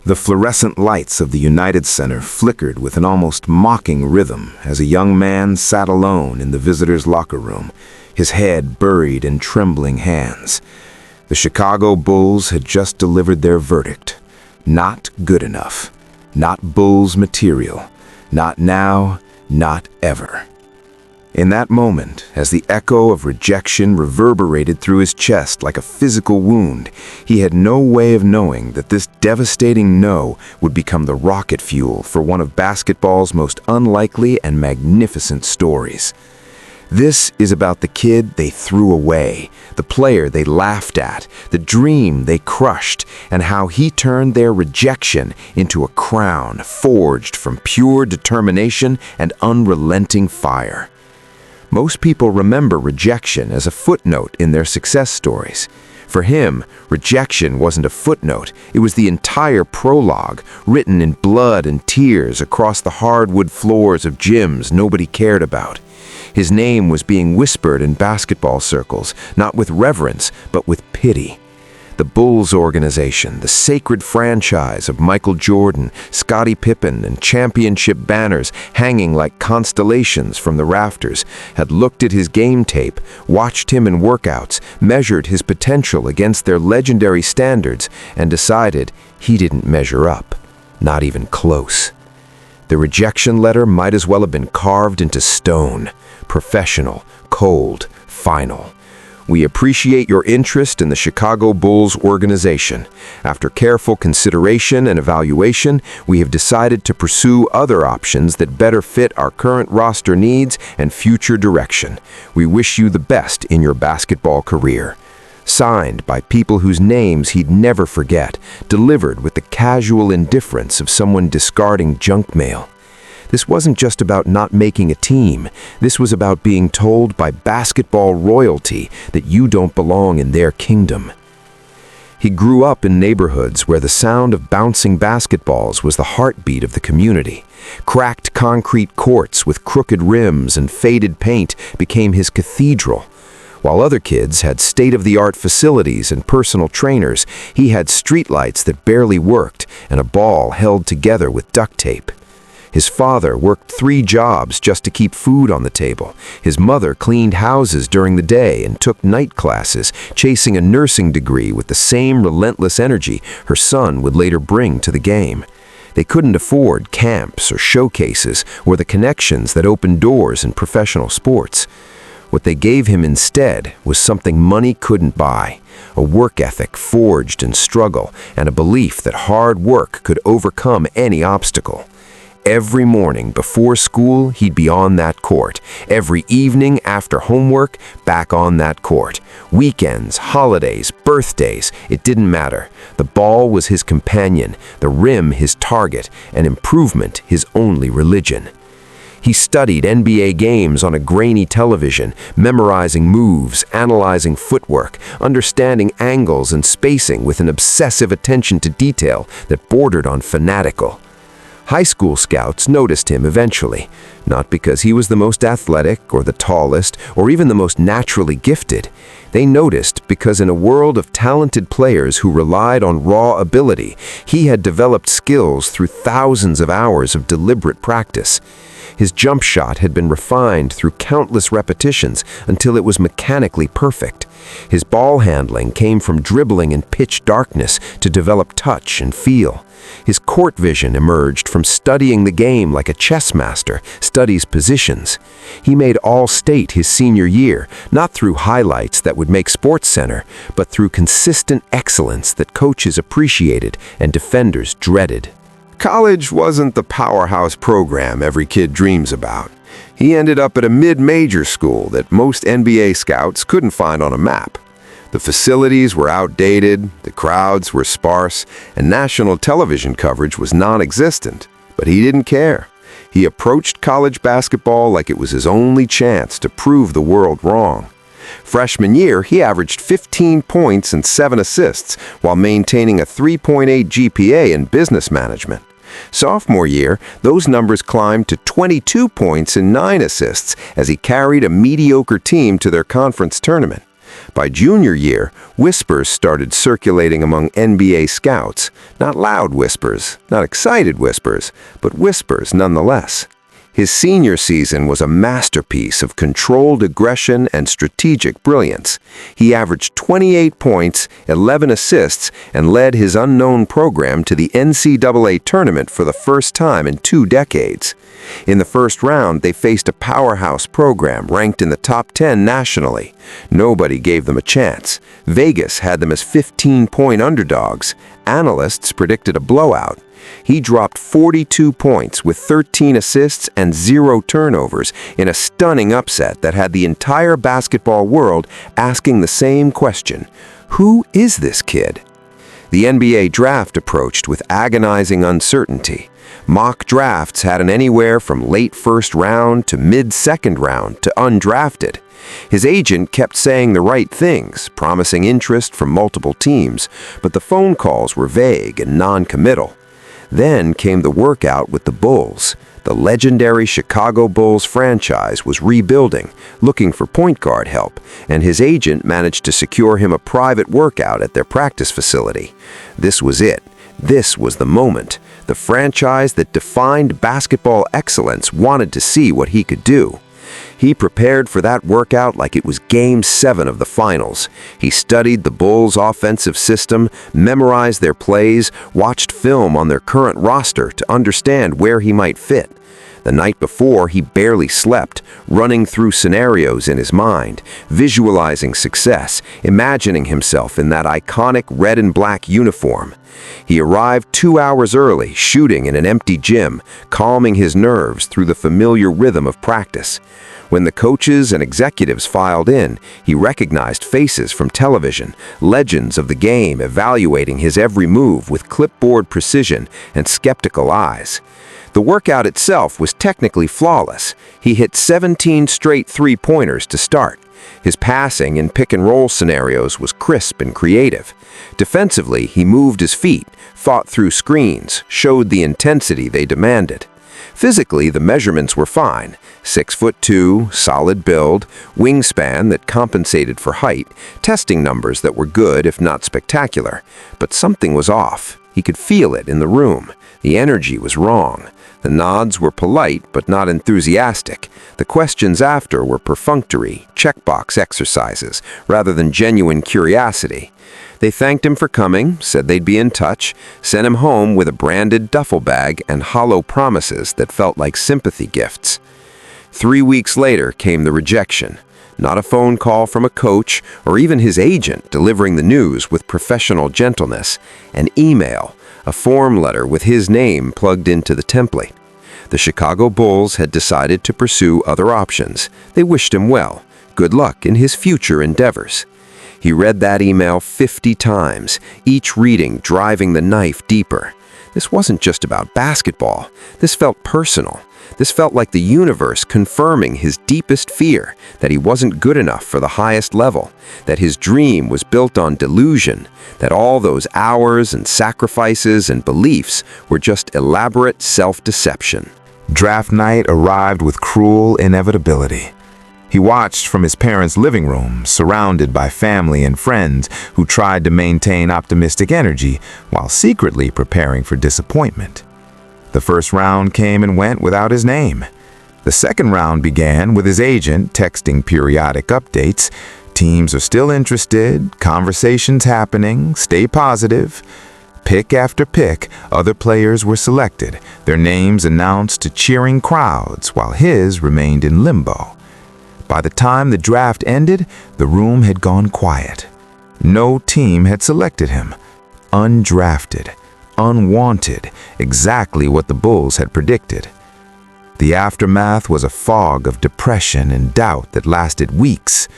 The fluorescent lights of the United Center flickered with an almost mocking rhythm as a young man sat alone in the visitors' locker room, his head buried in trembling hands. The Chicago Bulls had just delivered their verdict. Not good enough. Not Bulls material. Not now, not ever. In that moment, as the echo of rejection reverberated through his chest like a physical wound, he had no way of knowing that this devastating no would become the rocket fuel for one of basketball's most unlikely and magnificent stories. This is about the kid they threw away, the player they laughed at, the dream they crushed, and how he turned their rejection into a crown forged from pure determination and unrelenting fire. Most people remember rejection as a footnote in their success stories. For him, rejection wasn't a footnote, it was the entire prologue, written in blood and tears across the hardwood floors of gyms nobody cared about. His name was being whispered in basketball circles, not with reverence, but with pity. The Bulls organization, the sacred franchise of Michael Jordan, Scottie Pippen, and championship banners hanging like constellations from the rafters, had looked at his game tape, watched him in workouts, measured his potential against their legendary standards, and decided he didn't measure up, not even close. The rejection letter might as well have been carved into stone, professional, cold, final. We appreciate your interest in the Chicago Bulls organization. After careful consideration and evaluation, we have decided to pursue other options that better fit our current roster needs and future direction. We wish you the best in your basketball career. Signed by people whose names he'd never forget, delivered with the casual indifference of someone discarding junk mail. This wasn't just about not making a team. This was about being told by basketball royalty that you don't belong in their kingdom. He grew up in neighborhoods where the sound of bouncing basketballs was the heartbeat of the community. Cracked concrete courts with crooked rims and faded paint became his cathedral. While other kids had state-of-the-art facilities and personal trainers, he had streetlights that barely worked and a ball held together with duct tape. His father worked 3 jobs just to keep food on the table. His mother cleaned houses during the day and took night classes, chasing a nursing degree with the same relentless energy her son would later bring to the game. They couldn't afford camps or showcases or the connections that opened doors in professional sports. What they gave him instead was something money couldn't buy, a work ethic forged in struggle and a belief that hard work could overcome any obstacle. Every morning before school, he'd be on that court. Every evening after homework, back on that court. Weekends, holidays, birthdays, it didn't matter. The ball was his companion, the rim his target, and improvement his only religion. He studied NBA games on a grainy television, memorizing moves, analyzing footwork, understanding angles and spacing with an obsessive attention to detail that bordered on fanatical. High school scouts noticed him eventually, not because he was the most athletic or the tallest or even the most naturally gifted. They noticed because in a world of talented players who relied on raw ability, he had developed skills through thousands of hours of deliberate practice. His jump shot had been refined through countless repetitions until it was mechanically perfect. His ball handling came from dribbling in pitch darkness to develop touch and feel. His court vision emerged from studying the game like a chess master studies positions. He made All-State his senior year, not through highlights that would make SportsCenter, but through consistent excellence that coaches appreciated and defenders dreaded. College wasn't the powerhouse program every kid dreams about. He ended up at a mid-major school that most NBA scouts couldn't find on a map. The facilities were outdated, the crowds were sparse, and national television coverage was non-existent. But he didn't care. He approached college basketball like it was his only chance to prove the world wrong. Freshman year, he averaged 15 points and 7 assists while maintaining a 3.8 GPA in business management. Sophomore year, those numbers climbed to 22 points and 9 assists as he carried a mediocre team to their conference tournament. By junior year, whispers started circulating among NBA scouts. Not loud whispers, not excited whispers, but whispers nonetheless. His senior season was a masterpiece of controlled aggression and strategic brilliance. He averaged 28 points, 11 assists, and led his unknown program to the NCAA tournament for the first time in 2 decades. In the first round, they faced a powerhouse program ranked in the top 10 nationally. Nobody gave them a chance. Vegas had them as 15-point underdogs. Analysts predicted a blowout. He dropped 42 points with 13 assists and 0 turnovers in a stunning upset that had the entire basketball world asking the same question: who is this kid? The NBA draft approached with agonizing uncertainty. Mock drafts had an anywhere from late first round to mid-second round to undrafted. His agent kept saying the right things, promising interest from multiple teams, but the phone calls were vague and non-committal. Then came the workout with the Bulls. The legendary Chicago Bulls franchise was rebuilding, looking for point guard help, and his agent managed to secure him a private workout at their practice facility. This was it. This was the moment. The franchise that defined basketball excellence wanted to see what he could do. He prepared for that workout like it was Game 7 of the finals. He studied the Bulls' offensive system, memorized their plays, watched film on their current roster to understand where he might fit. The night before, he barely slept, running through scenarios in his mind, visualizing success, imagining himself in that iconic red and black uniform. He arrived 2 hours early, shooting in an empty gym, calming his nerves through the familiar rhythm of practice. When the coaches and executives filed in, he recognized faces from television, legends of the game evaluating his every move with clipboard precision and skeptical eyes. The workout itself was technically flawless. He hit 17 straight three-pointers to start. His passing in pick-and-roll scenarios was crisp and creative. Defensively, he moved his feet, fought through screens, showed the intensity they demanded. Physically, the measurements were fine. 6'2", solid build, wingspan that compensated for height, testing numbers that were good if not spectacular. But something was off. He could feel it in the room. The energy was wrong. The nods were polite but not enthusiastic. The questions after were perfunctory, checkbox exercises, rather than genuine curiosity. They thanked him for coming, said they'd be in touch, sent him home with a branded duffel bag and hollow promises that felt like sympathy gifts. 3 weeks later came the rejection. Not a phone call from a coach or even his agent delivering the news with professional gentleness. An email, a form letter with his name plugged into the template. The Chicago Bulls had decided to pursue other options. They wished him well. Good luck in his future endeavors. He read that email 50 times, each reading driving the knife deeper. This wasn't just about basketball. This felt personal. This felt like the universe confirming his deepest fear, that he wasn't good enough for the highest level, that his dream was built on delusion, that all those hours and sacrifices and beliefs were just elaborate self-deception. Draft night arrived with cruel inevitability. He watched from his parents' living room, surrounded by family and friends who tried to maintain optimistic energy while secretly preparing for disappointment. The first round came and went without his name. The second round began with his agent texting periodic updates. Teams are still interested, conversations happening, stay positive. Pick after pick, other players were selected, their names announced to cheering crowds, while his remained in limbo. By the time the draft ended, the room had gone quiet. No team had selected him. Undrafted, unwanted, exactly what the Bulls had predicted. The aftermath was a fog of depression and doubt that lasted weeks.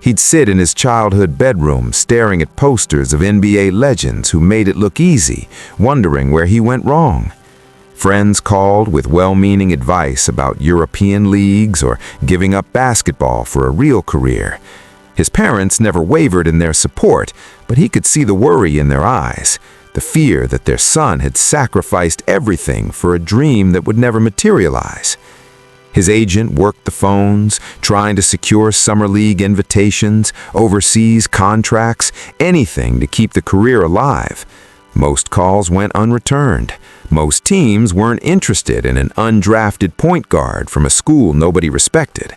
He'd sit in his childhood bedroom staring at posters of NBA legends who made it look easy, wondering where he went wrong. Friends called with well-meaning advice about European leagues or giving up basketball for a real career. His parents never wavered in their support, but he could see the worry in their eyes, the fear that their son had sacrificed everything for a dream that would never materialize. His agent worked the phones, trying to secure summer league invitations, overseas contracts, anything to keep the career alive. Most calls went unreturned. Most teams weren't interested in an undrafted point guard from a school nobody respected.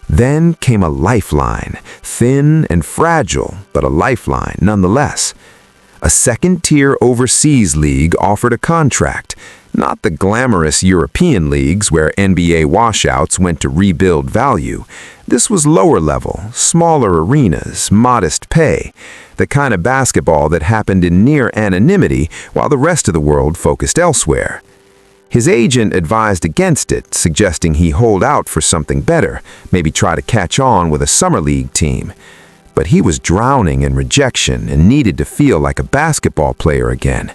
Then came a lifeline, thin and fragile, but a lifeline nonetheless. A second-tier overseas league offered a contract, not the glamorous European leagues where NBA washouts went to rebuild value. This was lower level, smaller arenas, modest pay, the kind of basketball that happened in near anonymity while the rest of the world focused elsewhere. His agent advised against it, suggesting he hold out for something better, maybe try to catch on with a summer league team. But he was drowning in rejection and needed to feel like a basketball player again.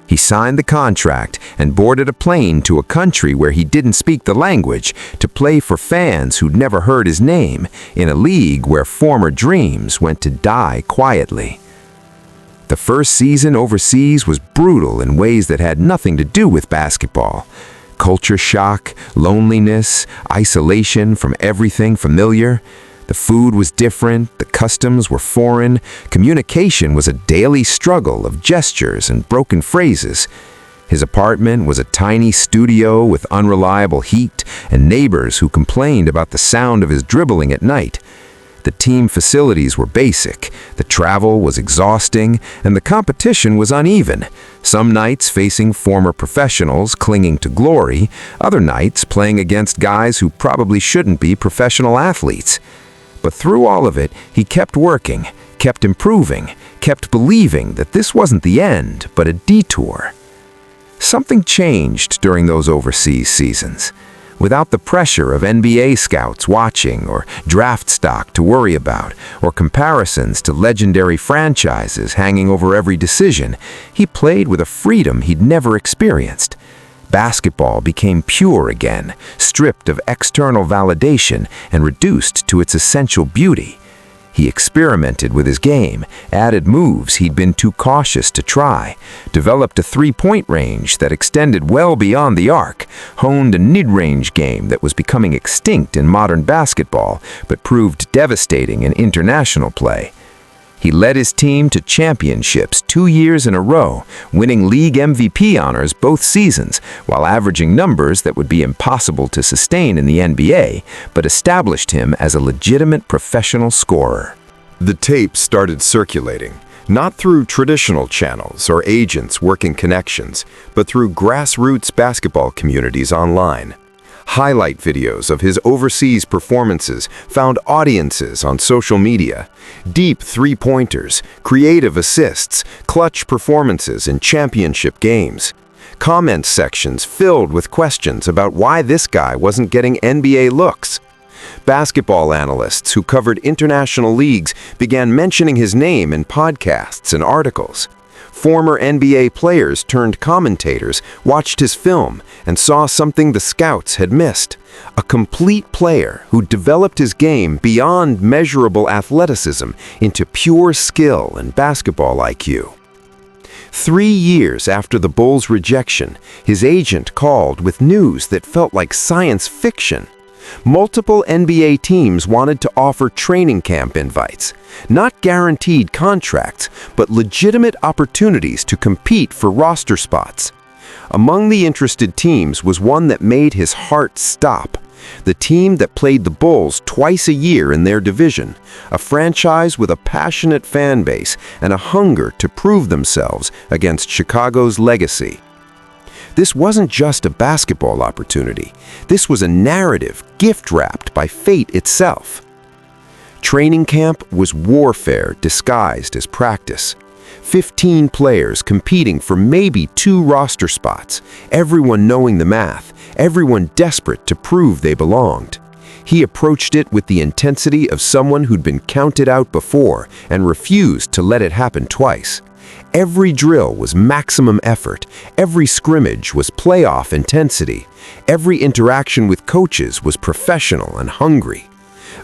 He signed the contract and boarded a plane to a country where he didn't speak the language to play for fans who'd never heard his name in a league where former dreams went to die quietly. The first season overseas was brutal in ways that had nothing to do with basketball. Culture shock, loneliness, isolation from everything familiar. The food was different, the customs were foreign, communication was a daily struggle of gestures and broken phrases. His apartment was a tiny studio with unreliable heat and neighbors who complained about the sound of his dribbling at night. The team facilities were basic, the travel was exhausting, and the competition was uneven. Some nights facing former professionals clinging to glory, other nights playing against guys who probably shouldn't be professional athletes. But through all of it, he kept working, kept improving, kept believing that this wasn't the end, but a detour. Something changed during those overseas seasons. Without the pressure of NBA scouts watching or draft stock to worry about, or comparisons to legendary franchises hanging over every decision, he played with a freedom he'd never experienced. Basketball became pure again, stripped of external validation and reduced to its essential beauty. He experimented with his game, added moves he'd been too cautious to try, developed a three-point range that extended well beyond the arc, honed a mid-range game that was becoming extinct in modern basketball but proved devastating in international play. He led his team to championships 2 years in a row, winning league MVP honors both seasons, while averaging numbers that would be impossible to sustain in the NBA, but established him as a legitimate professional scorer. The tape started circulating, not through traditional channels or agents working connections, but through grassroots basketball communities online. Highlight videos of his overseas performances found audiences on social media. Deep three-pointers, creative assists, clutch performances in championship games. Comment sections filled with questions about why this guy wasn't getting NBA looks. Basketball analysts who covered international leagues began mentioning his name in podcasts and articles. Former NBA players turned commentators watched his film and saw something the scouts had missed. A complete player who developed his game beyond measurable athleticism into pure skill and basketball IQ. 3 years after the Bulls' rejection, his agent called with news that felt like science fiction. Multiple NBA teams wanted to offer training camp invites, not guaranteed contracts, but legitimate opportunities to compete for roster spots. Among the interested teams was one that made his heart stop. The team that played the Bulls twice a year in their division, a franchise with a passionate fan base and a hunger to prove themselves against Chicago's legacy. This wasn't just a basketball opportunity. This was a narrative gift-wrapped by fate itself. Training camp was warfare disguised as practice. 15 players competing for maybe 2 roster spots, everyone knowing the math, everyone desperate to prove they belonged. He approached it with the intensity of someone who'd been counted out before and refused to let it happen twice. Every drill was maximum effort. Every scrimmage was playoff intensity. Every interaction with coaches was professional and hungry.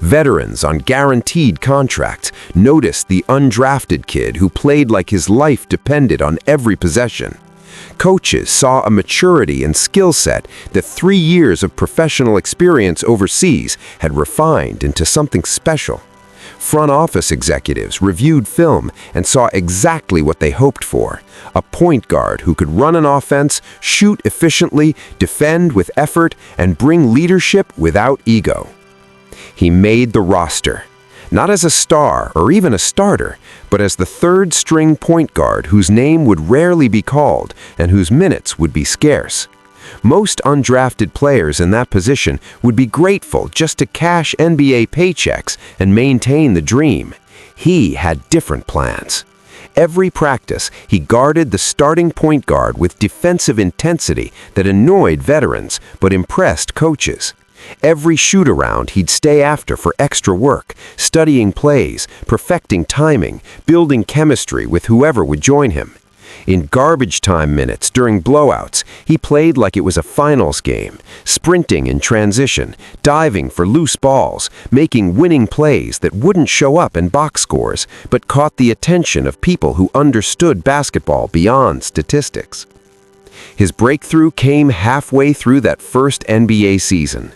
Veterans on guaranteed contracts noticed the undrafted kid who played like his life depended on every possession. Coaches saw a maturity and skill set that 3 years of professional experience overseas had refined into something special. Front office executives reviewed film and saw exactly what they hoped for: a point guard who could run an offense, shoot efficiently, defend with effort, and bring leadership without ego. He made the roster, not as a star or even a starter, but as the third-string point guard whose name would rarely be called and whose minutes would be scarce. Most undrafted players in that position would be grateful just to cash NBA paychecks and maintain the dream. He had different plans. Every practice, he guarded the starting point guard with defensive intensity that annoyed veterans but impressed coaches. Every shoot-around, he'd stay after for extra work, studying plays, perfecting timing, building chemistry with whoever would join him. In garbage time minutes during blowouts, he played like it was a finals game, sprinting in transition, diving for loose balls, making winning plays that wouldn't show up in box scores, but caught the attention of people who understood basketball beyond statistics. His breakthrough came halfway through that first NBA season.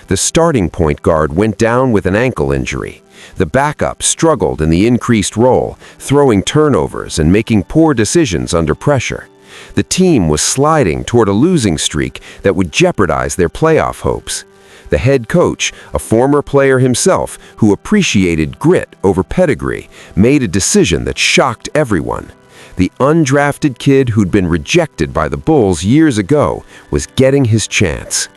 The starting point guard went down with an ankle injury. The backup struggled in the increased role, throwing turnovers and making poor decisions under pressure. The team was sliding toward a losing streak that would jeopardize their playoff hopes. The head coach, a former player himself who appreciated grit over pedigree, made a decision that shocked everyone. The undrafted kid who'd been rejected by the Bulls years ago was getting his chance.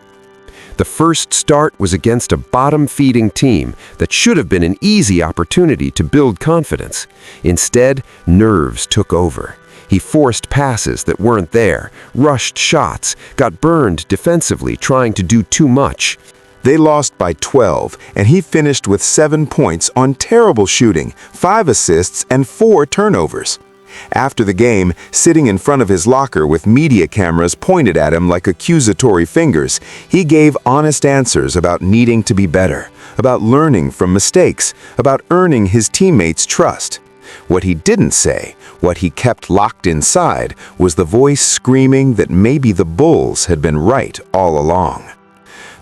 The first start was against a bottom-feeding team that should have been an easy opportunity to build confidence. Instead, nerves took over. He forced passes that weren't there, rushed shots, got burned defensively trying to do too much. They lost by 12, and he finished with 7 points on terrible shooting, 5 assists, and 4 turnovers. After the game, sitting in front of his locker with media cameras pointed at him like accusatory fingers, he gave honest answers about needing to be better, about learning from mistakes, about earning his teammates' trust. What he didn't say, what he kept locked inside, was the voice screaming that maybe the Bulls had been right all along.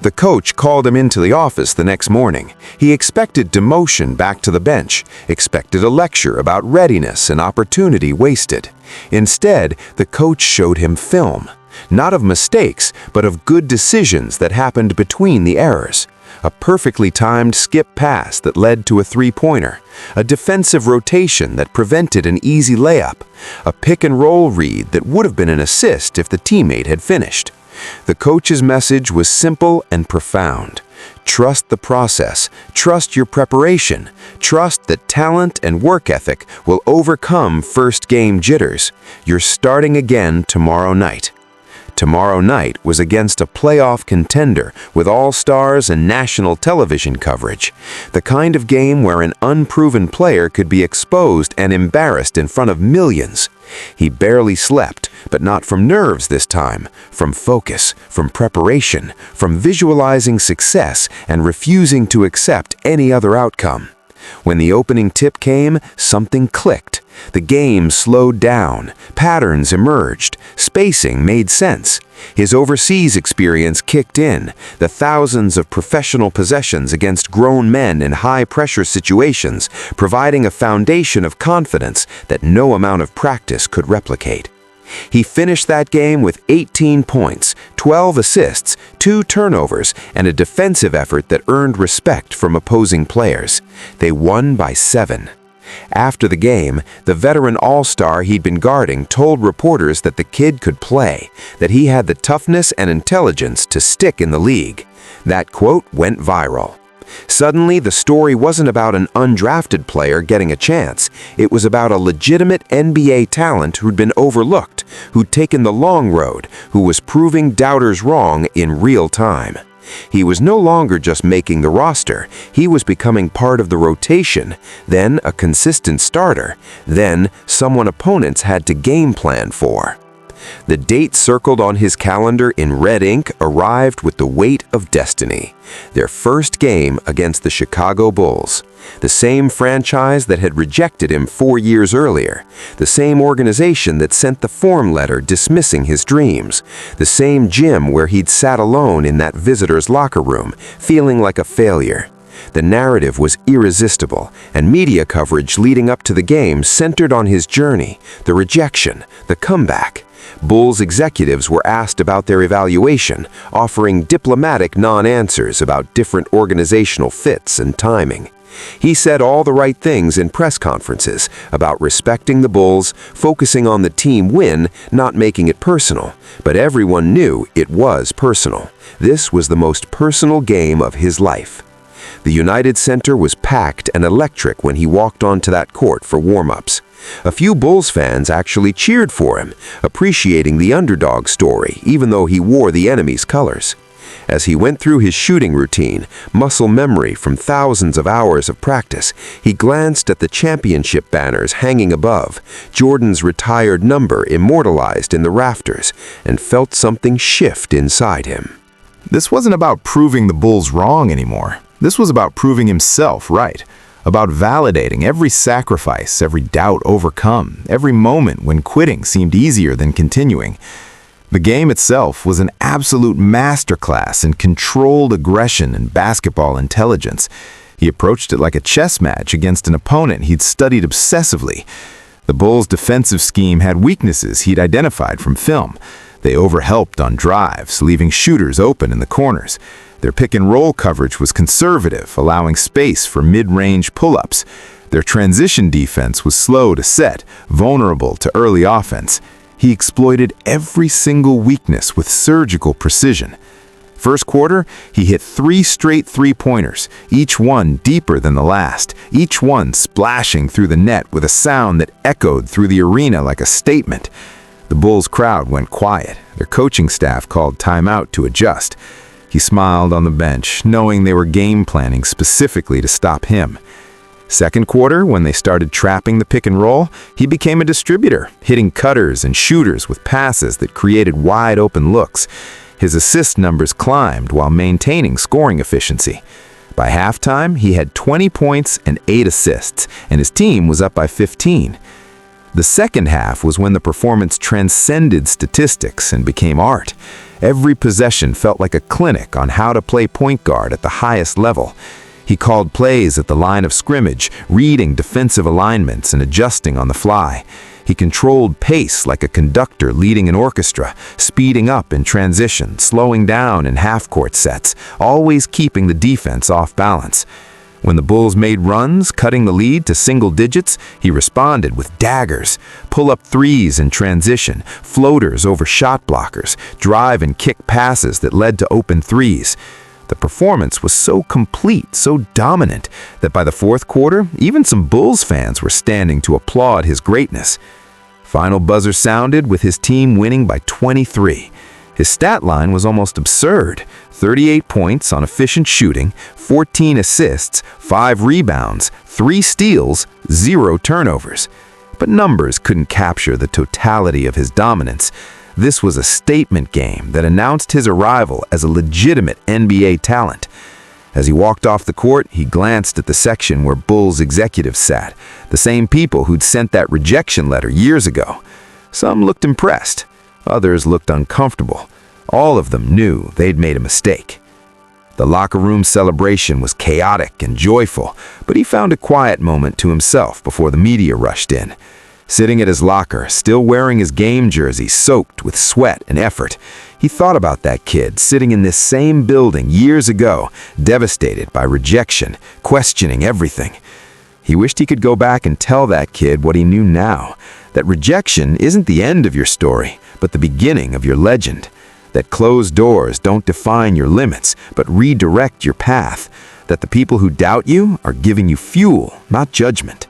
The coach called him into the office the next morning. He expected demotion back to the bench, expected a lecture about readiness and opportunity wasted. Instead, the coach showed him film, not of mistakes, but of good decisions that happened between the errors. A perfectly timed skip pass that led to a three-pointer, a defensive rotation that prevented an easy layup, a pick-and-roll read that would have been an assist if the teammate had finished. The coach's message was simple and profound. Trust the process, trust your preparation, trust that talent and work ethic will overcome first-game jitters. You're starting again tomorrow night. Tomorrow night was against a playoff contender with all-stars and national television coverage, the kind of game where an unproven player could be exposed and embarrassed in front of millions. He barely slept, but not from nerves this time, from focus, from preparation, from visualizing success and refusing to accept any other outcome. When the opening tip came, something clicked. The game slowed down, patterns emerged, spacing made sense. His overseas experience kicked in, the thousands of professional possessions against grown men in high-pressure situations, providing a foundation of confidence that no amount of practice could replicate. He finished that game with 18 points, 12 assists, 2 turnovers, and a defensive effort that earned respect from opposing players. They won by 7. After the game, the veteran all-star he'd been guarding told reporters that the kid could play, that he had the toughness and intelligence to stick in the league. That quote went viral. Suddenly, the story wasn't about an undrafted player getting a chance. It was about a legitimate NBA talent who'd been overlooked, who'd taken the long road, who was proving doubters wrong in real time. He was no longer just making the roster. He was becoming part of the rotation, then a consistent starter, then someone opponents had to game plan for. The date circled on his calendar in red ink arrived with the weight of destiny. Their first game against the Chicago Bulls. The same franchise that had rejected him 4 years earlier. The same organization that sent the form letter dismissing his dreams. The same gym where he'd sat alone in that visitor's locker room, feeling like a failure. The narrative was irresistible, and media coverage leading up to the game centered on his journey, the rejection, the comeback. Bulls executives were asked about their evaluation, offering diplomatic non-answers about different organizational fits and timing. He said all the right things in press conferences about respecting the Bulls, focusing on the team win, not making it personal. But everyone knew it was personal. This was the most personal game of his life. The United Center was packed and electric when he walked onto that court for warm-ups. A few Bulls fans actually cheered for him, appreciating the underdog story, even though he wore the enemy's colors. As he went through his shooting routine, muscle memory from thousands of hours of practice, he glanced at the championship banners hanging above, Jordan's retired number immortalized in the rafters, and felt something shift inside him. This wasn't about proving the Bulls wrong anymore. This was about proving himself right, about validating every sacrifice, every doubt overcome, every moment when quitting seemed easier than continuing. The game itself was an absolute masterclass in controlled aggression and basketball intelligence. He approached it like a chess match against an opponent he'd studied obsessively. The Bulls' defensive scheme had weaknesses he'd identified from film. They overhelped on drives, leaving shooters open in the corners. Their pick-and-roll coverage was conservative, allowing space for mid-range pull-ups. Their transition defense was slow to set, vulnerable to early offense. He exploited every single weakness with surgical precision. First quarter, he hit 3 straight three-pointers, each one deeper than the last, each one splashing through the net with a sound that echoed through the arena like a statement. The Bulls crowd went quiet. Their coaching staff called timeout to adjust. He smiled on the bench, knowing they were game planning specifically to stop him. Second quarter, when they started trapping the pick and roll, he became a distributor, hitting cutters and shooters with passes that created wide open looks. His assist numbers climbed while maintaining scoring efficiency. By halftime, he had 20 points and 8 assists, and his team was up by 15. The second half was when the performance transcended statistics and became art. Every possession felt like a clinic on how to play point guard at the highest level. He called plays at the line of scrimmage, reading defensive alignments and adjusting on the fly. He controlled pace like a conductor leading an orchestra, speeding up in transition, slowing down in half-court sets, always keeping the defense off balance. When the Bulls made runs, cutting the lead to single digits, he responded with daggers, pull-up threes in transition, floaters over shot blockers, drive and kick passes that led to open threes. The performance was so complete, so dominant, that by the fourth quarter, even some Bulls fans were standing to applaud his greatness. Final buzzer sounded with his team winning by 23. His stat line was almost absurd. 38 points on efficient shooting, 14 assists, 5 rebounds, 3 steals, 0 turnovers. But numbers couldn't capture the totality of his dominance. This was a statement game that announced his arrival as a legitimate NBA talent. As he walked off the court, he glanced at the section where Bulls executives sat, the same people who'd sent that rejection letter years ago. Some looked impressed. Others looked uncomfortable. All of them knew they'd made a mistake. The locker room celebration was chaotic and joyful, but he found a quiet moment to himself before the media rushed in. Sitting at his locker, still wearing his game jersey soaked with sweat and effort, he thought about that kid sitting in this same building years ago, devastated by rejection, questioning everything. He wished he could go back and tell that kid what he knew now, that rejection isn't the end of your story, but the beginning of your legend. That closed doors don't define your limits, but redirect your path. That the people who doubt you are giving you fuel, not judgment.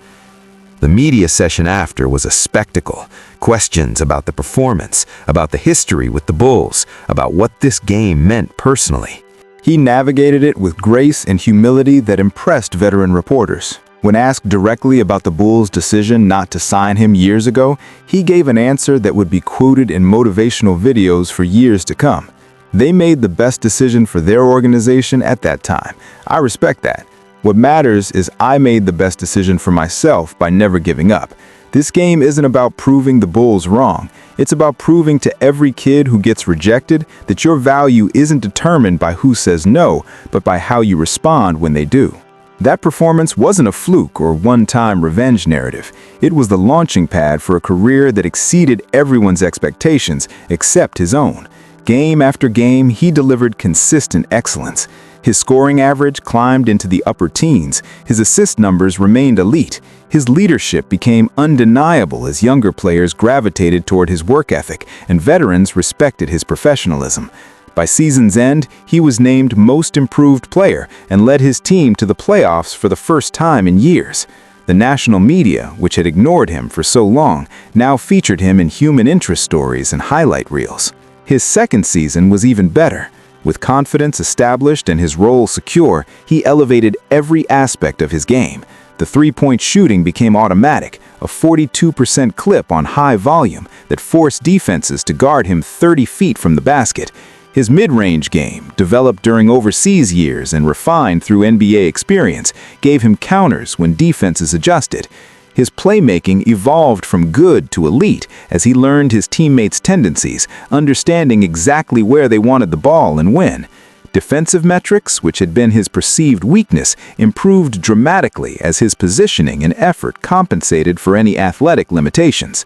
The media session after was a spectacle. Questions about the performance, about the history with the Bulls, about what this game meant personally. He navigated it with grace and humility that impressed veteran reporters. When asked directly about the Bulls' decision not to sign him years ago, he gave an answer that would be quoted in motivational videos for years to come. They made the best decision for their organization at that time. I respect that. What matters is I made the best decision for myself by never giving up. This game isn't about proving the Bulls wrong. It's about proving to every kid who gets rejected that your value isn't determined by who says no, but by how you respond when they do. That performance wasn't a fluke or one-time revenge narrative. It was the launching pad for a career that exceeded everyone's expectations except his own. Game after game, he delivered consistent excellence. His scoring average climbed into the upper teens. His assist numbers remained elite. His leadership became undeniable as younger players gravitated toward his work ethic and veterans respected his professionalism. By season's end, he was named Most Improved Player and led his team to the playoffs for the first time in years. The national media, which had ignored him for so long, now featured him in human interest stories and highlight reels. His second season was even better. With confidence established and his role secure, he elevated every aspect of his game. The three-point shooting became automatic, a 42% clip on high volume that forced defenses to guard him 30 feet from the basket. His mid-range game, developed during overseas years and refined through NBA experience, gave him counters when defenses adjusted. His playmaking evolved from good to elite as he learned his teammates' tendencies, understanding exactly where they wanted the ball and when. Defensive metrics, which had been his perceived weakness, improved dramatically as his positioning and effort compensated for any athletic limitations.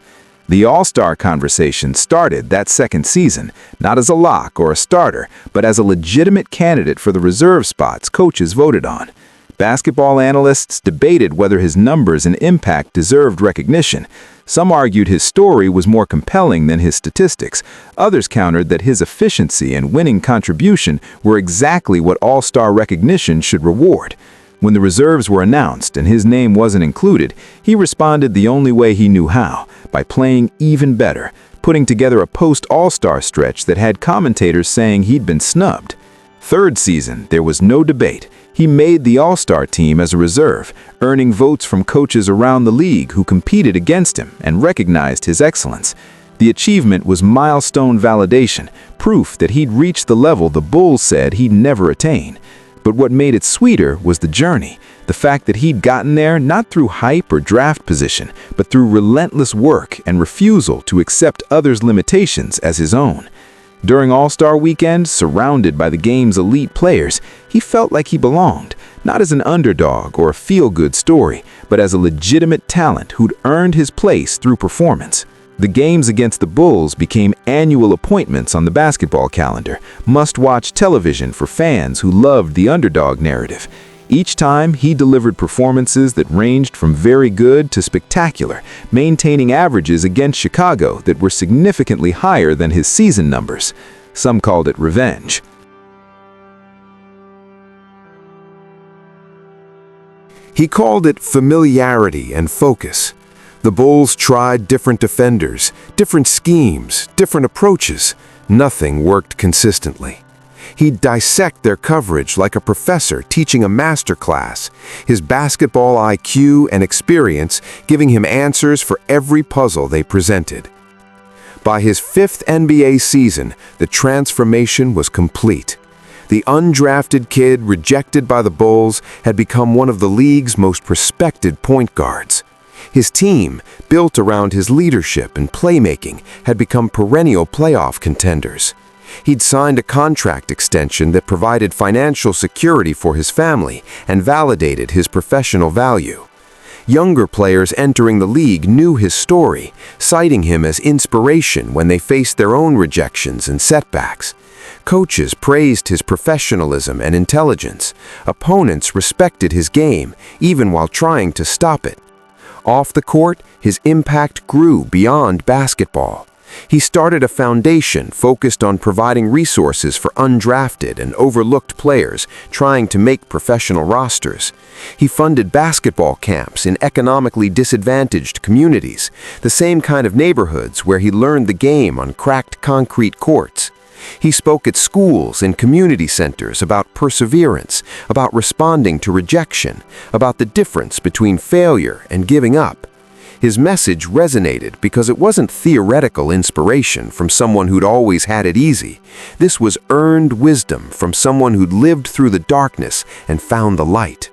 The All-Star conversation started that second season, not as a lock or a starter, but as a legitimate candidate for the reserve spots coaches voted on. Basketball analysts debated whether his numbers and impact deserved recognition. Some argued his story was more compelling than his statistics. Others countered that his efficiency and winning contribution were exactly what all-star recognition should reward. When the reserves were announced and his name wasn't included, he responded the only way he knew how, by playing even better, putting together a post-all-star stretch that had commentators saying he'd been snubbed. Third season, there was no debate. He made the All-Star team as a reserve, earning votes from coaches around the league who competed against him and recognized his excellence. The achievement was milestone validation, proof that he'd reached the level the Bulls said he'd never attain. But what made it sweeter was the journey, the fact that he'd gotten there not through hype or draft position, but through relentless work and refusal to accept others' limitations as his own. During All-Star Weekend, surrounded by the game's elite players, he felt like he belonged, not as an underdog or a feel-good story, but as a legitimate talent who'd earned his place through performance. The games against the Bulls became annual appointments on the basketball calendar, must-watch television for fans who loved the underdog narrative. Each time, he delivered performances that ranged from very good to spectacular, maintaining averages against Chicago that were significantly higher than his season numbers. Some called it revenge. He called it familiarity and focus. The Bulls tried different defenders, different schemes, different approaches. Nothing worked consistently. He'd dissect their coverage like a professor teaching a master class, his basketball IQ and experience giving him answers for every puzzle they presented. By his fifth NBA season, the transformation was complete. The undrafted kid rejected by the Bulls had become one of the league's most respected point guards. His team, built around his leadership and playmaking, had become perennial playoff contenders. He'd signed a contract extension that provided financial security for his family and validated his professional value. Younger players entering the league knew his story, citing him as inspiration when they faced their own rejections and setbacks. Coaches praised his professionalism and intelligence. Opponents respected his game, even while trying to stop it. Off the court, his impact grew beyond basketball. He started a foundation focused on providing resources for undrafted and overlooked players trying to make professional rosters. He funded basketball camps in economically disadvantaged communities, the same kind of neighborhoods where he learned the game on cracked concrete courts. He spoke at schools and community centers about perseverance, about responding to rejection, about the difference between failure and giving up. His message resonated because it wasn't theoretical inspiration from someone who'd always had it easy. This was earned wisdom from someone who'd lived through the darkness and found the light.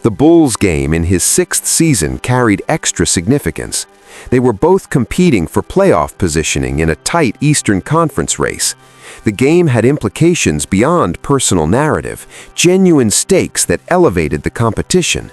The Bulls game in his 6th season carried extra significance. They were both competing for playoff positioning in a tight Eastern Conference race. The game had implications beyond personal narrative, genuine stakes that elevated the competition.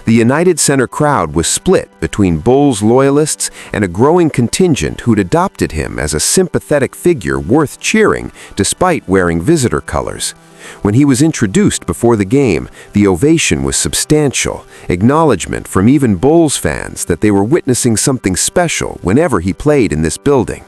The United Center crowd was split between Bulls loyalists and a growing contingent who'd adopted him as a sympathetic figure worth cheering despite wearing visitor colors. When he was introduced before the game, the ovation was substantial, acknowledgement from even Bulls fans that they were witnessing something special whenever he played in this building.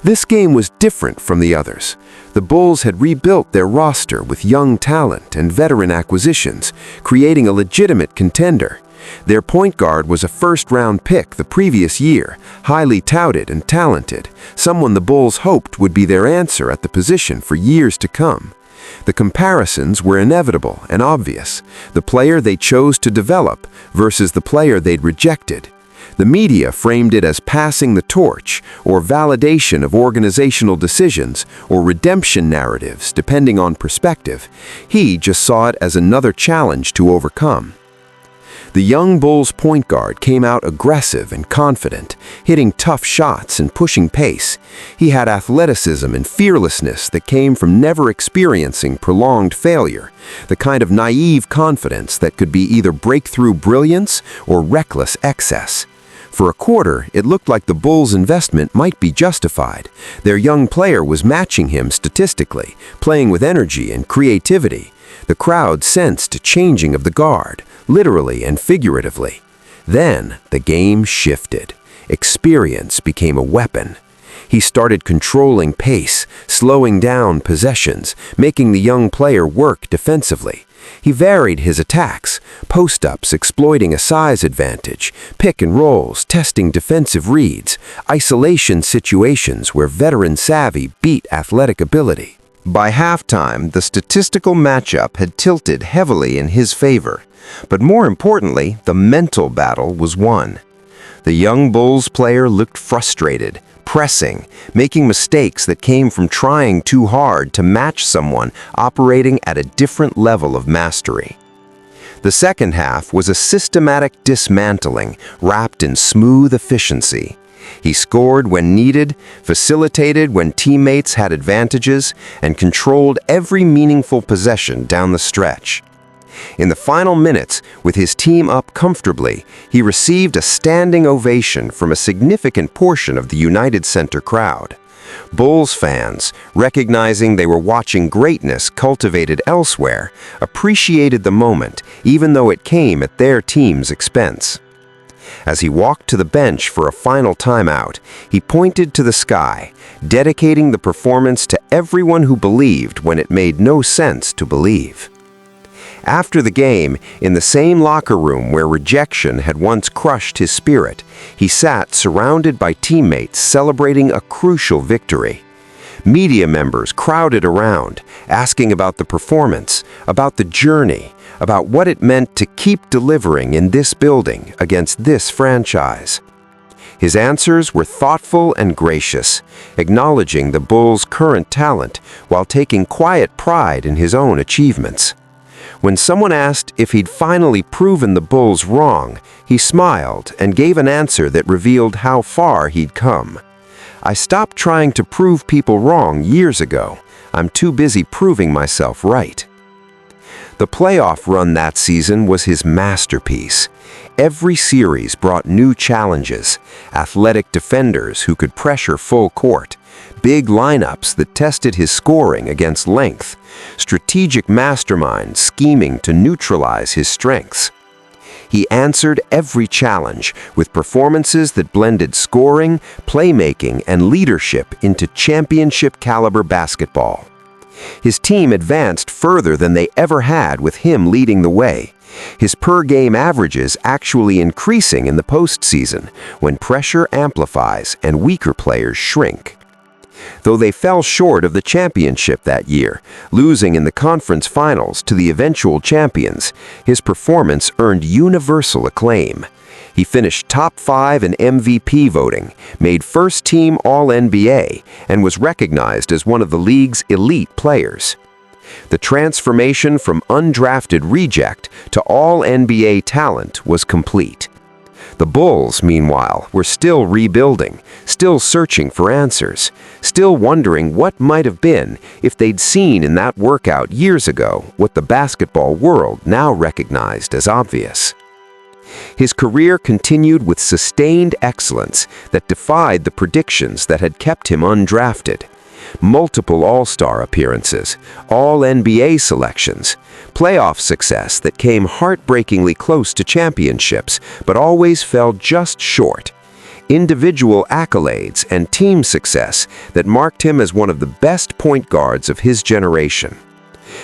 This game was different from the others. The Bulls had rebuilt their roster with young talent and veteran acquisitions, creating a legitimate contender. Their point guard was a first-round pick the previous year, highly touted and talented, someone the Bulls hoped would be their answer at the position for years to come. The comparisons were inevitable and obvious, the player they chose to develop versus the player they'd rejected. The media framed it as passing the torch, or validation of organizational decisions, or redemption narratives, depending on perspective. He just saw it as another challenge to overcome. The young Bulls point guard came out aggressive and confident, hitting tough shots and pushing pace. He had athleticism and fearlessness that came from never experiencing prolonged failure, the kind of naive confidence that could be either breakthrough brilliance or reckless excess. For a quarter, it looked like the Bulls' investment might be justified. Their young player was matching him statistically, playing with energy and creativity. The crowd sensed a changing of the guard, literally and figuratively. Then, the game shifted. Experience became a weapon. He started controlling pace, slowing down possessions, making the young player work defensively. He varied his attacks, post-ups exploiting a size advantage, pick and rolls testing defensive reads, isolation situations where veteran savvy beat athletic ability. By halftime, the statistical matchup had tilted heavily in his favor, but more importantly, the mental battle was won. The young Bulls player looked frustrated, pressing, making mistakes that came from trying too hard to match someone operating at a different level of mastery. The second half was a systematic dismantling wrapped in smooth efficiency. He scored when needed, facilitated when teammates had advantages, and controlled every meaningful possession down the stretch. In the final minutes, with his team up comfortably, he received a standing ovation from a significant portion of the United Center crowd. Bulls fans, recognizing they were watching greatness cultivated elsewhere, appreciated the moment, even though it came at their team's expense. As he walked to the bench for a final timeout, he pointed to the sky, dedicating the performance to everyone who believed when it made no sense to believe. After the game, in the same locker room where rejection had once crushed his spirit, he sat surrounded by teammates celebrating a crucial victory. Media members crowded around, asking about the performance, about the journey, about what it meant to keep delivering in this building against this franchise. His answers were thoughtful and gracious, acknowledging the Bulls' current talent while taking quiet pride in his own achievements. When someone asked if he'd finally proven the Bulls wrong, he smiled and gave an answer that revealed how far he'd come. "I stopped trying to prove people wrong years ago. I'm too busy proving myself right." The playoff run that season was his masterpiece. Every series brought new challenges, athletic defenders who could pressure full court, big lineups that tested his scoring against length, strategic masterminds scheming to neutralize his strengths. He answered every challenge with performances that blended scoring, playmaking, and leadership into championship-caliber basketball. His team advanced further than they ever had with him leading the way, his per-game averages actually increasing in the postseason when pressure amplifies and weaker players shrink. though they fell short of the championship that year, losing in the conference finals to the eventual champions. His performance earned universal acclaim. He finished top 5 in MVP voting, made first-team All-NBA, and was recognized as one of the league's elite players. The transformation from undrafted reject to All-NBA talent was complete. The Bulls, meanwhile, were still rebuilding, still searching for answers, still wondering what might have been if they'd seen in that workout years ago what the basketball world now recognized as obvious. His career continued with sustained excellence that defied the predictions that had kept him undrafted. Multiple All-Star appearances, All-NBA selections, playoff success that came heartbreakingly close to championships but always fell just short. Individual accolades and team success that marked him as one of the best point guards of his generation.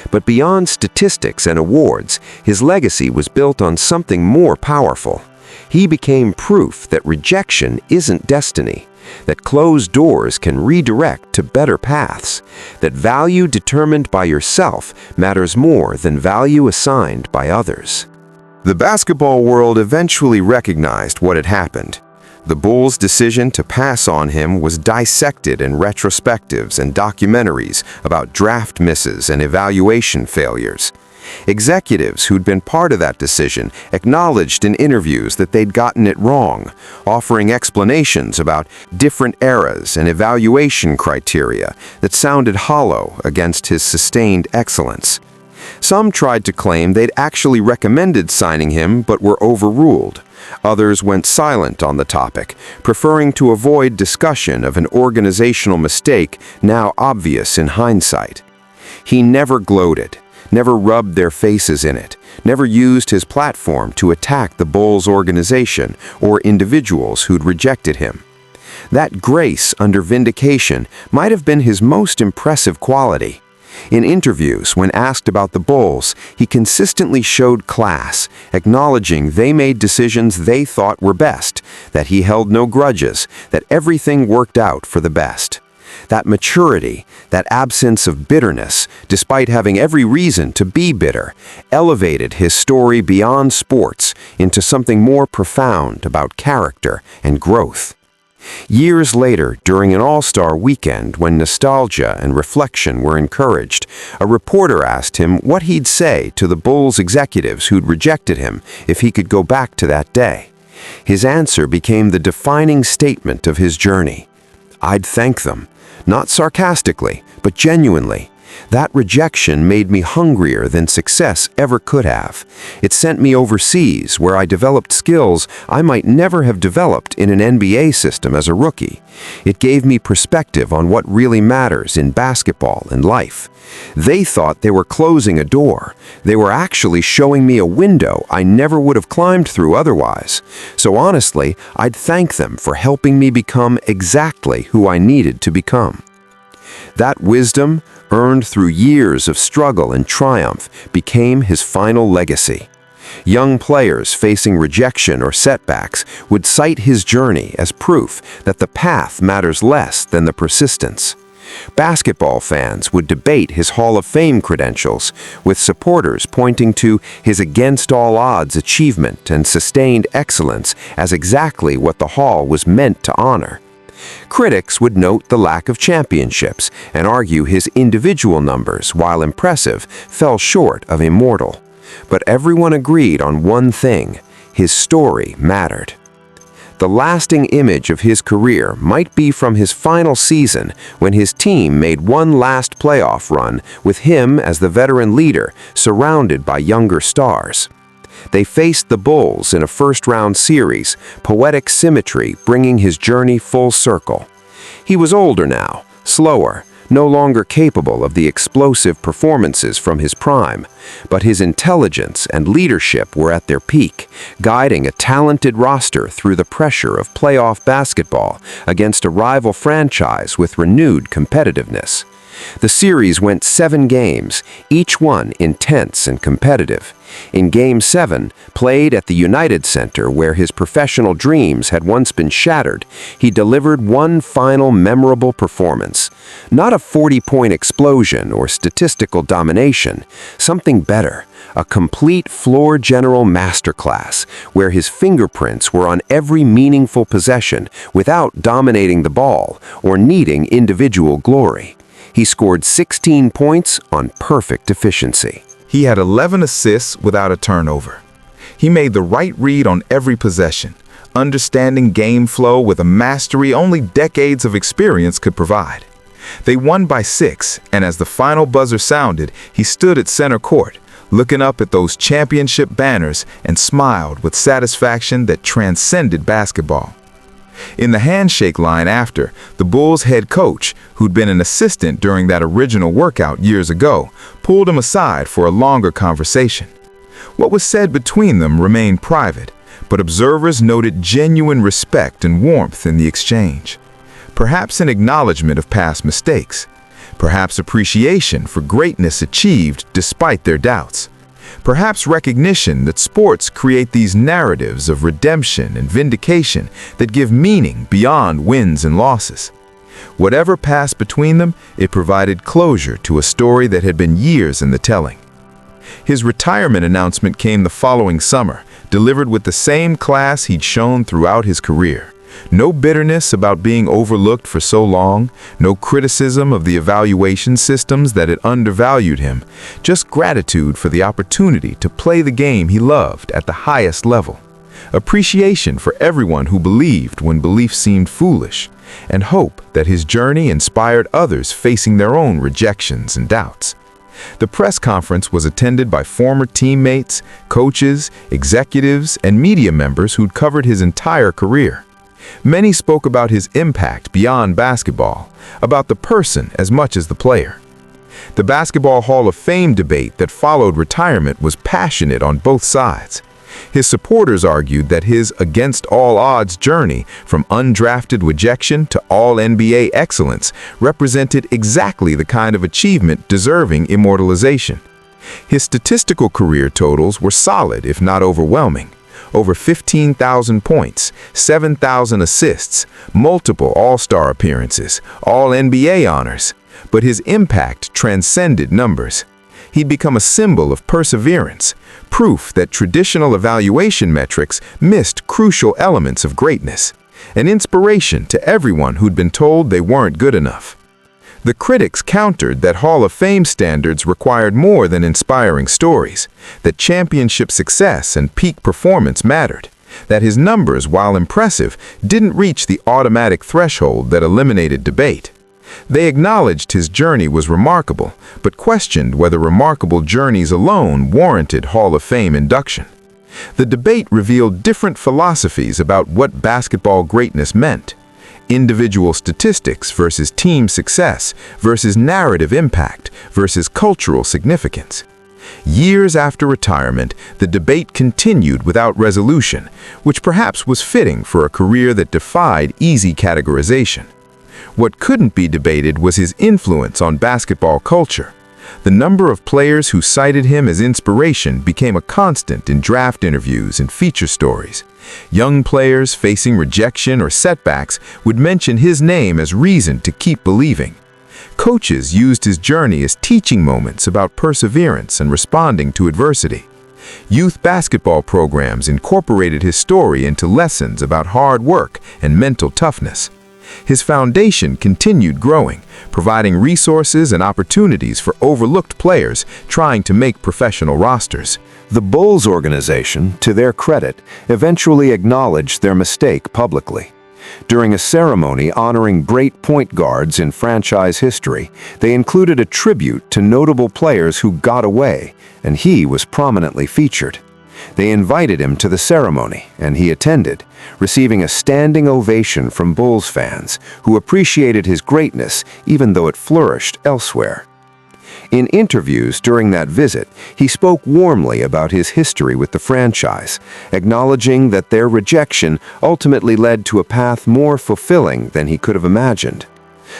But beyond statistics and awards, his legacy was built on something more powerful. He became proof that rejection isn't destiny, that closed doors can redirect to better paths, that value determined by yourself matters more than value assigned by others. The basketball world eventually recognized what had happened. The Bulls' decision to pass on him was dissected in retrospectives and documentaries about draft misses and evaluation failures. Executives who'd been part of that decision acknowledged in interviews that they'd gotten it wrong, offering explanations about different eras and evaluation criteria that sounded hollow against his sustained excellence. Some tried to claim they'd actually recommended signing him but were overruled. Others went silent on the topic, preferring to avoid discussion of an organizational mistake now obvious in hindsight. He never gloated, never rubbed their faces in it, never used his platform to attack the Bulls organization or individuals who'd rejected him. That grace under vindication might have been his most impressive quality. In interviews, when asked about the Bulls, he consistently showed class, acknowledging they made decisions they thought were best, that he held no grudges, that everything worked out for the best. That maturity, that absence of bitterness, despite having every reason to be bitter, elevated his story beyond sports into something more profound about character and growth. Years later, during an All-Star weekend when nostalgia and reflection were encouraged, a reporter asked him what he'd say to the Bulls executives who'd rejected him if he could go back to that day. His answer became the defining statement of his journey. "I'd thank them, not sarcastically, but genuinely. That rejection made me hungrier than success ever could have. It sent me overseas where I developed skills I might never have developed in an NBA system as a rookie. It gave me perspective on what really matters in basketball and life. They thought they were closing a door. They were actually showing me a window I never would have climbed through otherwise. So honestly, I'd thank them for helping me become exactly who I needed to become." That wisdom, earned through years of struggle and triumph, became his final legacy. Young players facing rejection or setbacks would cite his journey as proof that the path matters less than the persistence. Basketball fans would debate his Hall of Fame credentials, with supporters pointing to his against-all-odds achievement and sustained excellence as exactly what the Hall was meant to honor. Critics would note the lack of championships and argue his individual numbers, while impressive, fell short of immortal. But everyone agreed on one thing: his story mattered. The lasting image of his career might be from his final season when his team made one last playoff run with him as the veteran leader, surrounded by younger stars. They faced the Bulls in a first-round series, poetic symmetry bringing his journey full circle. He was older now, slower, no longer capable of the explosive performances from his prime, but his intelligence and leadership were at their peak, guiding a talented roster through the pressure of playoff basketball against a rival franchise with renewed competitiveness. The series went 7 games, each one intense and competitive. In Game 7, played at the United Center where his professional dreams had once been shattered, he delivered one final memorable performance. Not a 40-point explosion or statistical domination, something better, a complete floor general masterclass where his fingerprints were on every meaningful possession without dominating the ball or needing individual glory. He scored 16 points on perfect efficiency. He had 11 assists without a turnover. He made the right read on every possession, understanding game flow with a mastery only decades of experience could provide. They won by 6, and as the final buzzer sounded, he stood at center court, looking up at those championship banners and smiled with satisfaction that transcended basketball. In the handshake line after, the Bulls head coach, who'd been an assistant during that original workout years ago, pulled him aside for a longer conversation. What was said between them remained private, but observers noted genuine respect and warmth in the exchange. Perhaps an acknowledgement of past mistakes. Perhaps appreciation for greatness achieved despite their doubts. Perhaps recognition that sports create these narratives of redemption and vindication that give meaning beyond wins and losses. Whatever passed between them, it provided closure to a story that had been years in the telling. His retirement announcement came the following summer, delivered with the same class he'd shown throughout his career. No bitterness about being overlooked for so long, no criticism of the evaluation systems that had undervalued him, just gratitude for the opportunity to play the game he loved at the highest level. Appreciation for everyone who believed when belief seemed foolish, and hope that his journey inspired others facing their own rejections and doubts. The press conference was attended by former teammates, coaches, executives, and media members who'd covered his entire career. Many spoke about his impact beyond basketball, about the person as much as the player. The Basketball Hall of Fame debate that followed retirement was passionate on both sides. His supporters argued that his against-all-odds journey from undrafted rejection to all-NBA excellence represented exactly the kind of achievement deserving immortalization. His statistical career totals were solid, if not overwhelming. Over 15,000 points, 7,000 assists, multiple All-Star appearances, All-NBA honors. But his impact transcended numbers. He'd become a symbol of perseverance, proof that traditional evaluation metrics missed crucial elements of greatness, an inspiration to everyone who'd been told they weren't good enough. The critics countered that Hall of Fame standards required more than inspiring stories, that championship success and peak performance mattered, that his numbers, while impressive, didn't reach the automatic threshold that eliminated debate. They acknowledged his journey was remarkable, but questioned whether remarkable journeys alone warranted Hall of Fame induction. The debate revealed different philosophies about what basketball greatness meant. Individual statistics versus team success versus narrative impact versus cultural significance. Years after retirement, the debate continued without resolution, which perhaps was fitting for a career that defied easy categorization. What couldn't be debated was his influence on basketball culture. The number of players who cited him as inspiration became a constant in draft interviews and feature stories. Young players facing rejection or setbacks would mention his name as reason to keep believing. Coaches used his journey as teaching moments about perseverance and responding to adversity. Youth basketball programs incorporated his story into lessons about hard work and mental toughness. His foundation continued growing, providing resources and opportunities for overlooked players trying to make professional rosters. The Bulls organization, to their credit, eventually acknowledged their mistake publicly. During a ceremony honoring great point guards in franchise history, they included a tribute to notable players who got away, and he was prominently featured. They invited him to the ceremony, and he attended, receiving a standing ovation from Bulls fans who appreciated his greatness even though it flourished elsewhere. In interviews during that visit, he spoke warmly about his history with the franchise, acknowledging that their rejection ultimately led to a path more fulfilling than he could have imagined.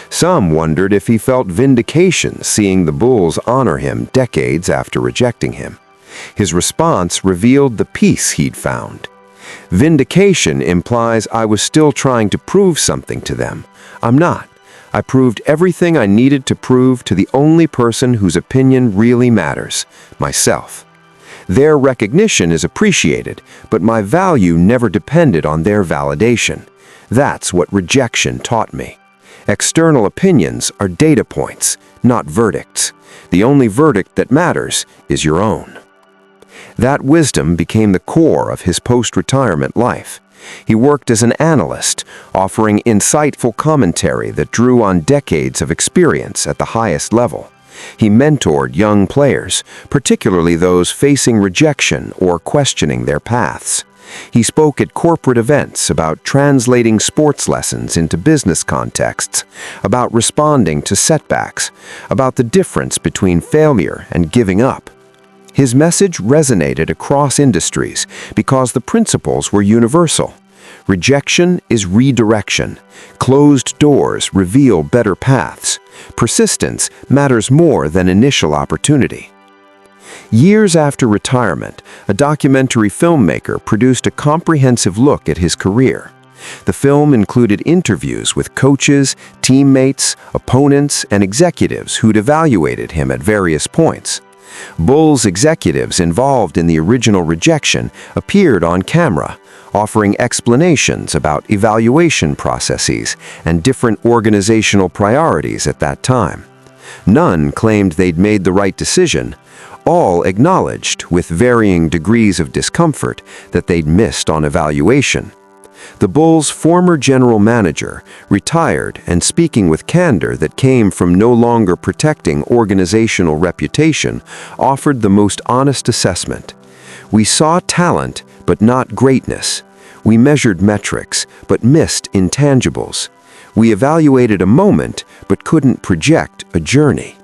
Some wondered if he felt vindication seeing the Bulls honor him decades after rejecting him. His response revealed the peace he'd found. Vindication implies I was still trying to prove something to them. I'm not. I proved everything I needed to prove to the only person whose opinion really matters, myself. Their recognition is appreciated, but my value never depended on their validation. That's what rejection taught me. External opinions are data points, not verdicts. The only verdict that matters is your own. That wisdom became the core of his post-retirement life. He worked as an analyst, offering insightful commentary that drew on decades of experience at the highest level. He mentored young players, particularly those facing rejection or questioning their paths. He spoke at corporate events about translating sports lessons into business contexts, about responding to setbacks, about the difference between failure and giving up. His message resonated across industries because the principles were universal. Rejection is redirection. Closed doors reveal better paths. Persistence matters more than initial opportunity. Years after retirement, a documentary filmmaker produced a comprehensive look at his career. The film included interviews with coaches, teammates, opponents, and executives who'd evaluated him at various points. Bulls executives involved in the original rejection appeared on camera, offering explanations about evaluation processes and different organizational priorities at that time. None claimed they'd made the right decision. All acknowledged, with varying degrees of discomfort, that they'd missed on evaluation. The Bulls' former general manager retired, and speaking with candor that came from no longer protecting organizational reputation, offered the most honest assessment. We saw talent, but not greatness. We measured metrics, but missed intangibles. We evaluated a moment, but couldn't project a journey.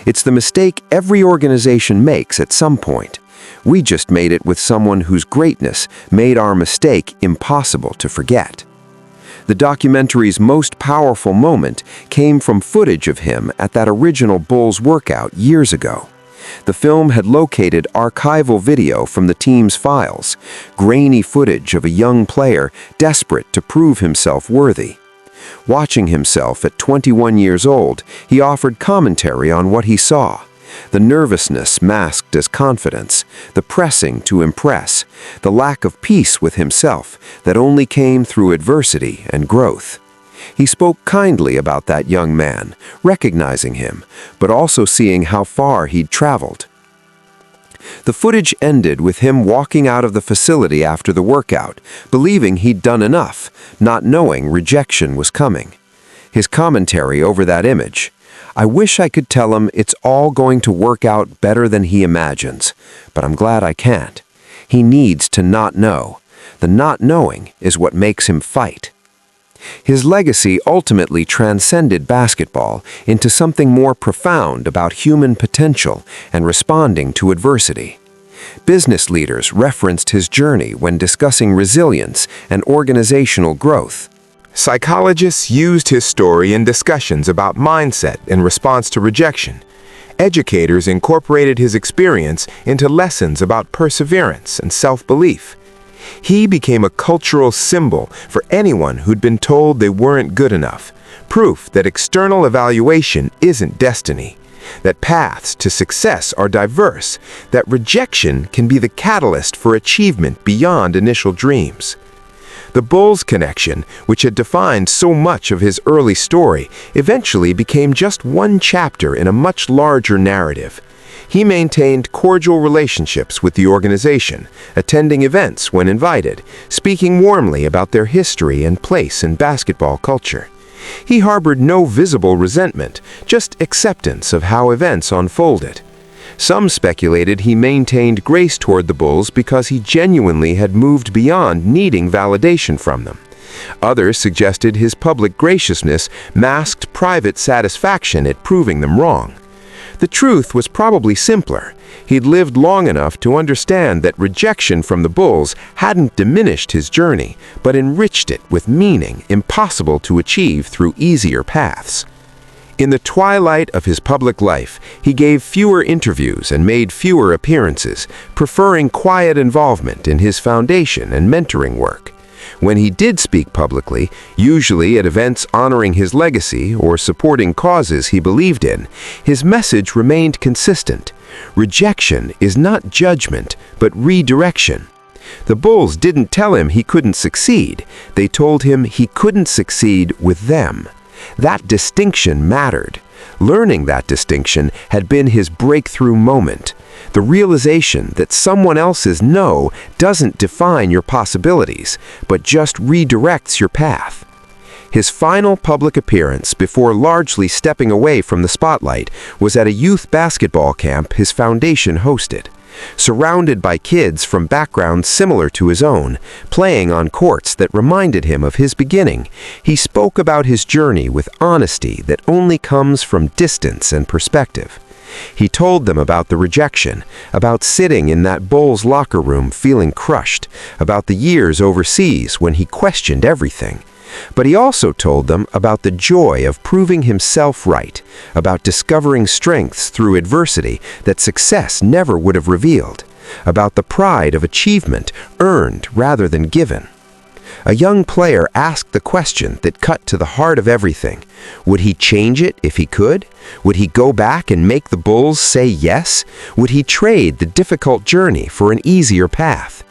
It's the mistake every organization makes at some point. We just made it with someone whose greatness made our mistake impossible to forget. The documentary's most powerful moment came from footage of him at that original Bulls workout years ago. The film had located archival video from the team's files, grainy footage of a young player desperate to prove himself worthy. Watching himself at 21 years old, he offered commentary on what he saw. The nervousness masked as confidence, the pressing to impress, the lack of peace with himself that only came through adversity and growth. He spoke kindly about that young man, recognizing him, but also seeing how far he'd traveled. The footage ended with him walking out of the facility after the workout, believing he'd done enough, not knowing rejection was coming. His commentary over that image: "I wish I could tell him it's all going to work out better than he imagines, but I'm glad I can't. He needs to not know. The not knowing is what makes him fight." His legacy ultimately transcended basketball into something more profound about human potential and responding to adversity. Business leaders referenced his journey when discussing resilience and organizational growth. Psychologists used his story in discussions about mindset in response to rejection. Educators incorporated his experience into lessons about perseverance and self-belief. He became a cultural symbol for anyone who'd been told they weren't good enough, proof that external evaluation isn't destiny, that paths to success are diverse, that rejection can be the catalyst for achievement beyond initial dreams. The Bulls connection, which had defined so much of his early story, eventually became just one chapter in a much larger narrative. He maintained cordial relationships with the organization, attending events when invited, speaking warmly about their history and place in basketball culture. He harbored no visible resentment, just acceptance of how events unfolded. Some speculated he maintained grace toward the Bulls because he genuinely had moved beyond needing validation from them. Others suggested his public graciousness masked private satisfaction at proving them wrong. The truth was probably simpler. He'd lived long enough to understand that rejection from the Bulls hadn't diminished his journey, but enriched it with meaning impossible to achieve through easier paths. In the twilight of his public life, he gave fewer interviews and made fewer appearances, preferring quiet involvement in his foundation and mentoring work. When he did speak publicly, usually at events honoring his legacy or supporting causes he believed in, his message remained consistent. Rejection is not judgment, but redirection. The Bulls didn't tell him he couldn't succeed. They told him he couldn't succeed with them. That distinction mattered. Learning that distinction had been his breakthrough moment. The realization that someone else's no doesn't define your possibilities, but just redirects your path. His final public appearance before largely stepping away from the spotlight was at a youth basketball camp his foundation hosted. Surrounded by kids from backgrounds similar to his own, playing on courts that reminded him of his beginning, he spoke about his journey with honesty that only comes from distance and perspective. He told them about the rejection, about sitting in that Bulls locker room feeling crushed, about the years overseas when he questioned everything. But he also told them about the joy of proving himself right, about discovering strengths through adversity that success never would have revealed, about the pride of achievement earned rather than given. A young player asked the question that cut to the heart of everything. Would he change it if he could? Would he go back and make the Bulls say yes? Would he trade the difficult journey for an easier path?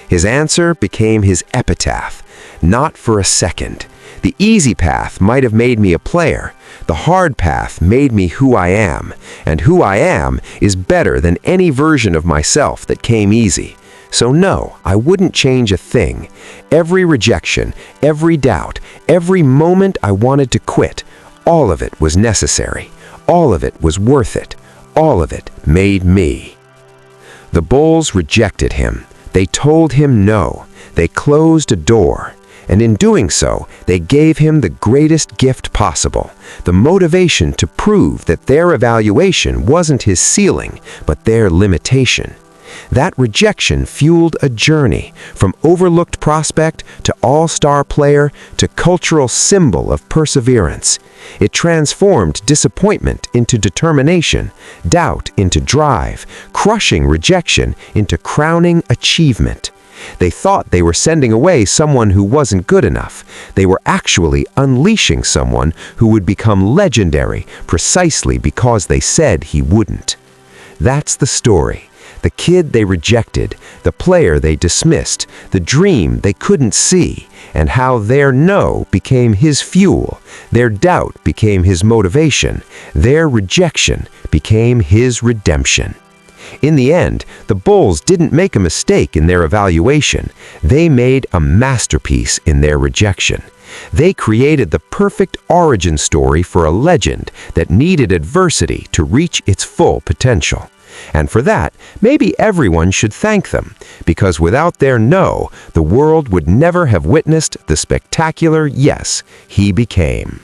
His answer became his epitaph. Not for a second. The easy path might have made me a player. The hard path made me who I am, and who I am is better than any version of myself that came easy. So no, I wouldn't change a thing. Every rejection, every doubt, every moment I wanted to quit, all of it was necessary. All of it was worth it. All of it made me. The Bulls rejected him. They told him no. They closed a door. And in doing so, they gave him the greatest gift possible, the motivation to prove that their evaluation wasn't his ceiling, but their limitation. That rejection fueled a journey from overlooked prospect to all-star player to cultural symbol of perseverance. It transformed disappointment into determination, doubt into drive, crushing rejection into crowning achievement. They thought they were sending away someone who wasn't good enough. They were actually unleashing someone who would become legendary precisely because they said he wouldn't. That's the story. The kid they rejected, the player they dismissed, the dream they couldn't see, and how their no became his fuel, their doubt became his motivation, their rejection became his redemption. In the end, the Bulls didn't make a mistake in their evaluation. They made a masterpiece in their rejection. They created the perfect origin story for a legend that needed adversity to reach its full potential. And for that, maybe everyone should thank them, because without their no, the world would never have witnessed the spectacular yes he became.